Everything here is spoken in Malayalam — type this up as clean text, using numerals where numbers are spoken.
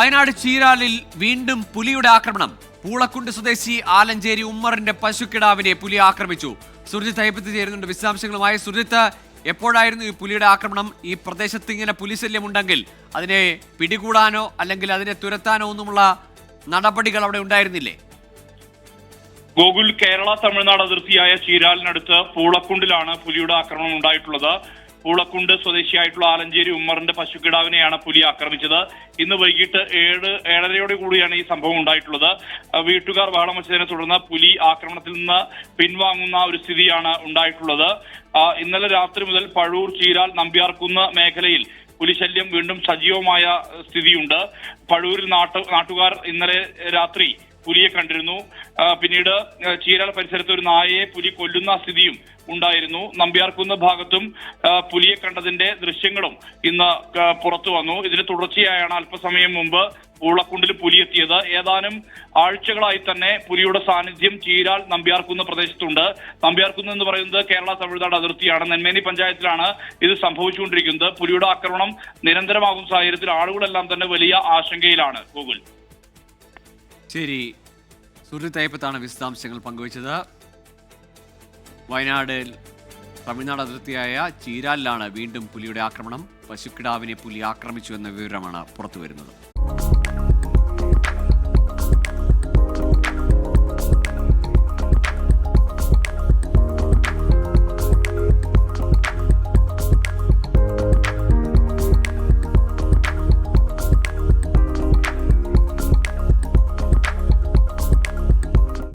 വയനാട് ചീരാലിൽ വീണ്ടും പുലിയുടെ ആക്രമണം. പൂളക്കുണ്ട് സ്വദേശി ആലഞ്ചേരി ഉമ്മറിന്റെ പശുക്കിടാവിനെ പുലി ആക്രമിച്ചു. സുർജിത്ത് ഹൈപ്പത്ത് ചേരുന്നുണ്ട് വിശദാംശങ്ങളുമായി. സുർജിത്ത്, എപ്പോഴായിരുന്നു ഈ പുലിയുടെ ആക്രമണം? ഈ പ്രദേശത്ത് ഇങ്ങനെ പുലി ശല്യമുണ്ടെങ്കിൽ അതിനെ പിടികൂടാനോ അല്ലെങ്കിൽ അതിനെ തുരത്താനോ ഒന്നുമുള്ള നടപടികൾ അവിടെ ഉണ്ടായിരുന്നില്ലേ? ഗോകുൽ, കേരള തമിഴ്നാട് അതിർത്തിയായ ചീരാലിനടുത്ത് പൂളക്കുണ്ടിലാണ് പുലിയുടെ ആക്രമണം ഉണ്ടായിട്ടുള്ളത്. പൂളക്കുണ്ട് സ്വദേശിയായിട്ടുള്ള ആലഞ്ചേരി ഉമ്മറിന്റെ പശുക്കിടാവിനെയാണ് പുലി ആക്രമിച്ചത്. ഇന്ന് വൈകിട്ട് 7:30 കൂടിയാണ് ഈ സംഭവം ഉണ്ടായിട്ടുള്ളത്. വീട്ടുകാർ ബഹളം വെച്ചതിനെ തുടർന്ന് പുലി ആക്രമണത്തിൽ നിന്ന് പിൻവാങ്ങുന്ന ഒരു സ്ഥിതിയാണ് ഉണ്ടായിട്ടുള്ളത്. ഇന്നലെ രാത്രി മുതൽ പഴൂർ, ചീരാൽ, നമ്പ്യാർകുന്ന് മേഖലയിൽ പുലിശല്യം വീണ്ടും സജീവമായ സ്ഥിതിയുണ്ട്. പഴൂരിൽ നാട്ടുകാർ ഇന്നലെ രാത്രി പുലിയെ കണ്ടിരുന്നു. പിന്നീട് ചീരാൽ പരിസരത്ത് ഒരു നായയെ പുലി കൊല്ലുന്ന സ്ഥിതിയും ഉണ്ടായിരുന്നു. നമ്പ്യാർകുന്ന് ഭാഗത്തും പുലിയെ കണ്ടതിന്റെ ദൃശ്യങ്ങളും ഇന്ന് പുറത്തു വന്നു. ഇതിന് തുടർച്ചയായാണ് അല്പസമയം മുമ്പ് പൂളക്കുണ്ടിൽ പുലി എത്തിയത്. ഏതാനും ആഴ്ചകളായി തന്നെ പുലിയുടെ സാന്നിധ്യം ചീരാൽ, നമ്പ്യാർകുന്ന് പ്രദേശത്തുണ്ട്. നമ്പ്യാർകുന്ന് എന്ന് പറയുന്നത് കേരള തമിഴ്നാട് അതിർത്തിയാണ്. നെന്മേനി പഞ്ചായത്തിലാണ് ഇത് സംഭവിച്ചുകൊണ്ടിരിക്കുന്നത്. പുലിയുടെ ആക്രമണം നിരന്തരമാകുന്ന സാഹചര്യത്തിൽ ആളുകളെല്ലാം തന്നെ വലിയ ആശങ്കയിലാണ്. ഗൂഗിൾ. ശരി, സുർജിത്ത് ഹൈപ്പത്താണ് വിശദാംശങ്ങൾ പങ്കുവച്ചത്. വയനാട് തമിഴ്നാട് അതിർത്തിയായ ചീരാലിലാണ് വീണ്ടും പുലിയുടെ ആക്രമണം. പശുക്കിടാവിനെ പുലി ആക്രമിച്ചു എന്ന വിവരമാണ് പുറത്തുവരുന്നത്.